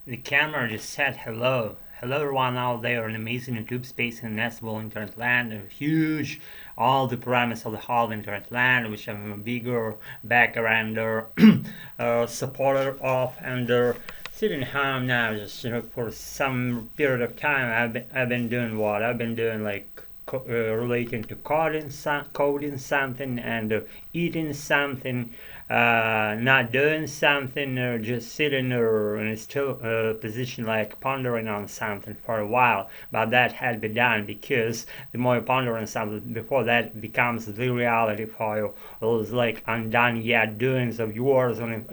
The camera just said hello. Hello everyone out there in amazing YouTube space and nestable internet land, huge, all the parameters of the whole internet land, which I'm a bigger background supporter of, and sitting home now just for some period of time. I've been doing what I've been doing, like relating to coding something, and eating something, not doing something, or just sitting or in a still position, like pondering on something for a while. But that had been done, because the more you ponder on something, before that becomes the reality for you, those like undone yet doings of yours, and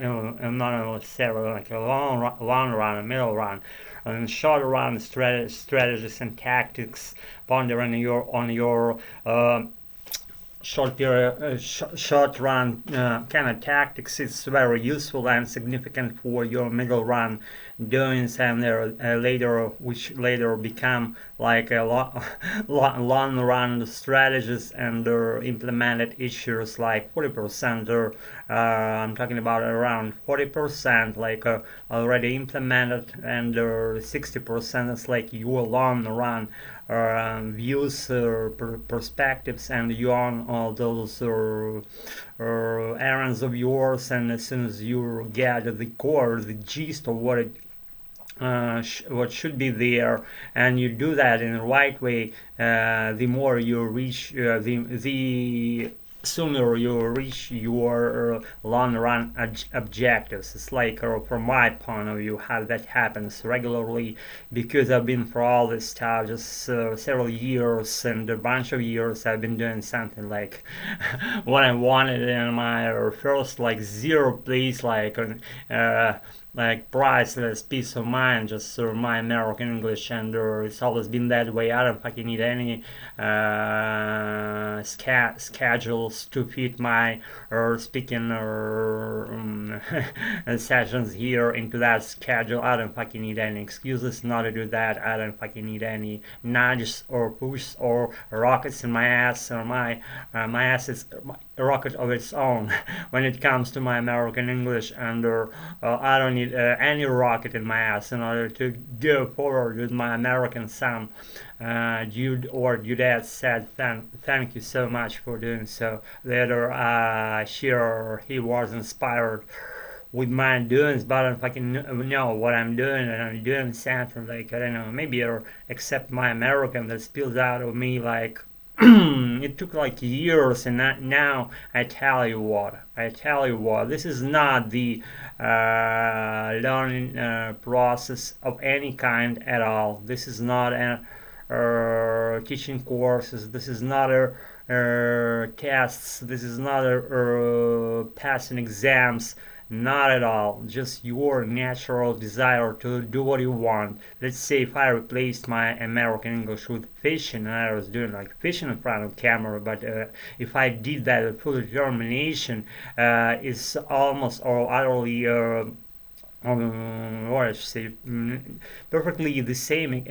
not necessarily like a long run, a middle run, and short run strategies and tactics, pondering on your short run kind of tactics is very useful and significant for your middle run doings, and which later become like a long run strategies, and implemented issues like 40%, or I'm talking about around 40%, like already implemented, and 60% is like your long run views or perspectives, and you on all those errands of yours. And as soon as you get the core, the gist of what should be there, and you do that in the right way, the more you reach, the sooner you reach your long run objectives. It's like, from my point of view, how that happens regularly, because I've been for all this stuff just several years, and a bunch of years I've been doing something like what I wanted in my first like zero place, like priceless peace of mind, just my American English, and it's always been that way. I don't fucking need any schedules to fit my speaking sessions here into that schedule. I don't fucking need any excuses not to do that. I don't fucking need any nudges or pushes or rockets in my ass, or my ass is a rocket of its own when it comes to my American English, and I don't need any rocket in my ass in order to go forward with my American son. Jude or Judette said, thank you so much for doing so. Later, sure, he was inspired with my doings, but I don't fucking know what I'm doing, and I'm doing something like, I don't know, maybe, or accept my American that spills out of me like it took like years, and now I tell you what, this is not the learning process of any kind at all. This is not a teaching courses. This is not a tests. This is not a passing exams. Not at all. Just your natural desire to do what you want. Let's say if I replaced my American English with fishing, and I was doing like fishing in front of camera, but if I did that with full determination, it's almost or utterly what I should say, perfectly the same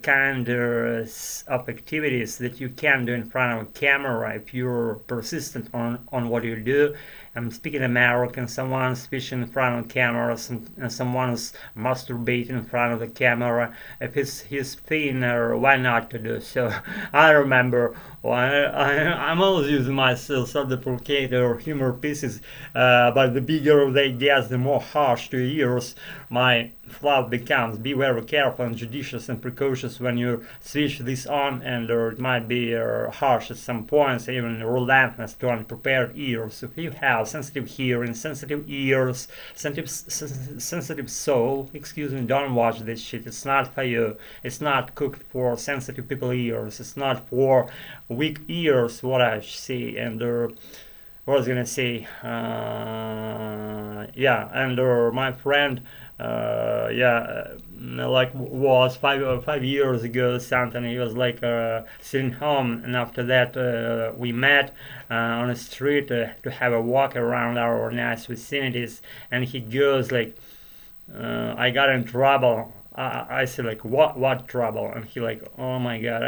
kind of activities that you can do in front of a camera if you're persistent on what you do. I'm speaking American, someone's fishing in front of cameras, and someone's masturbating in front of the camera. If it's his thing, why not to do so? I remember, I'm always using my self-deprecating or humor pieces, but the bigger they get, the more harsh to ears my fluff becomes. Be very careful and judicious and precautious when you switch this on, and it might be harsh at some points, even relentless to unprepared ears. If you have sensitive hearing, sensitive ears, sensitive soul, excuse me, don't watch this shit. It's not for you. It's not cooked for sensitive people ears. It's not for weak ears, what I see. And what I was gonna say, yeah, and my friend, like was 5 years ago something. He was like sitting home, and after that we met on the street to have a walk around our nice vicinities, and he goes like, I got in trouble. I said like, what trouble? And he like, oh my god,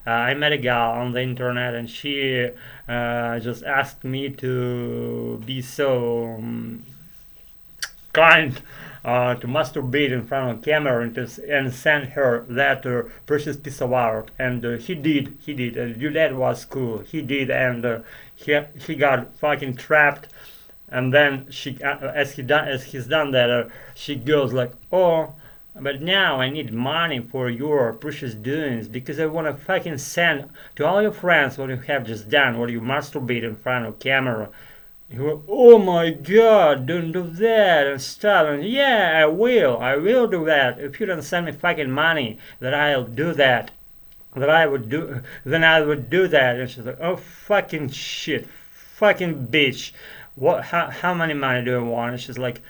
I met a gal on the internet, and she just asked me to be so kind to masturbate in front of camera and send her that precious piece of art. And he did. That was cool. He did, and he got fucking trapped. And then as he's done that, she goes like, "Oh, but now I need money for your precious doings because I want to fucking send to all your friends what you have just done, what you masturbate in front of camera." He went, "Oh my god, don't do that and stuff." And yeah, I will do that. If you don't send me fucking money, that I'll do that. That I would do, then I would do that. And she's like, "Oh fucking shit, fucking bitch. What? How many money do I want?" And she's like,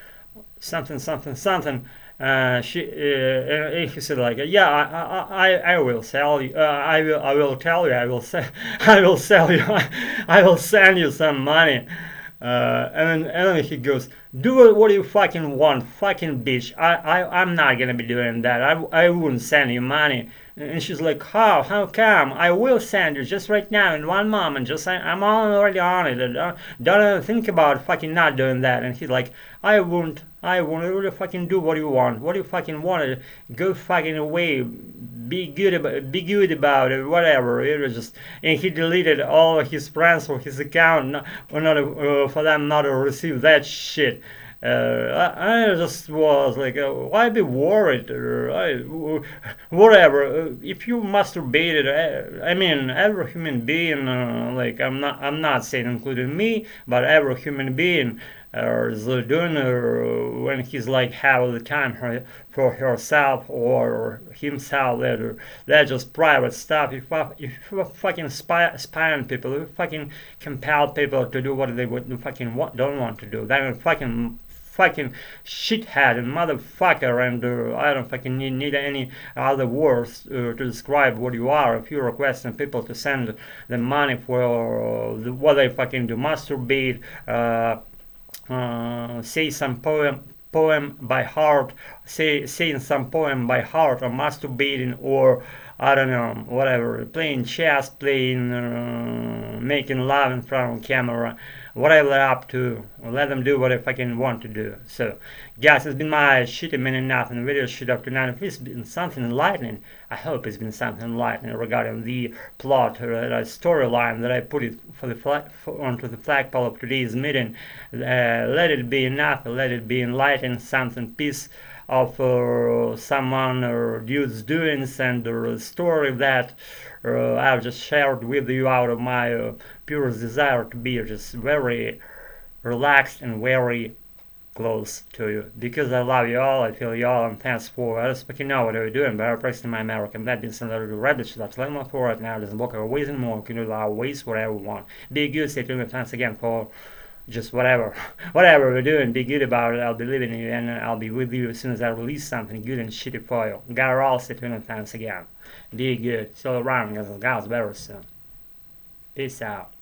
"Something, something, something." He said like, "Yeah, I will sell you. I will tell you. I will sell. I will sell you. I will send you some money." And then he goes, "Do what you fucking want, fucking bitch. I'm not gonna be doing that. I wouldn't send you money." And she's like, How come? I will send you just right now in one moment. I'm already on it. Don't even think about fucking not doing that." And he's like, I won't. I will fucking do what you want. What you fucking wanted. Go fucking away. Be good about it. Whatever." It was just, and he deleted all of his friends for his account, for them not to receive that shit. I just was like, why be worried? Whatever. If you masturbated, I mean, every human being, like I'm not saying including me, but every human being is doing when he's like have the time for herself or himself. That's just private stuff. If you fucking spy on people, if you fucking compel people to do what they fucking don't want to do, then fucking shithead and motherfucker, and I don't fucking need any other words to describe what you are. If you're requesting people to send the money for what they fucking do, masturbate, say some poem by heart, saying some poem by heart, or masturbating, or I don't know, whatever, playing chess, making love in front of camera, whatever they're up to, let them do what they fucking want to do. So, guys, it's been my shitty minute nothing video shit up tonight. If it's been something enlightening, I hope it's been something enlightening regarding the plot or storyline that I put it onto the flagpole of today's meeting. Let it be enough, let it be enlightening, something piece of someone or dude's doings and the story that I've just shared with you out of my purest desire to be just very relaxed and very close to you, because I love you all, I feel you all, and thanks for speaking now what are you doing, but I'm pressing my American, that means another rabbit shit, that's like for right now, there's a book of ways and more, you can do our ways whatever you want. Be good, stay tuned, thanks again for just whatever we're doing, be good about it. I'll be leaving you, and I'll be with you as soon as I release something good and shitty for you. Got all, stay tuned, thanks again. Be good, still around, guys, very soon. Peace out.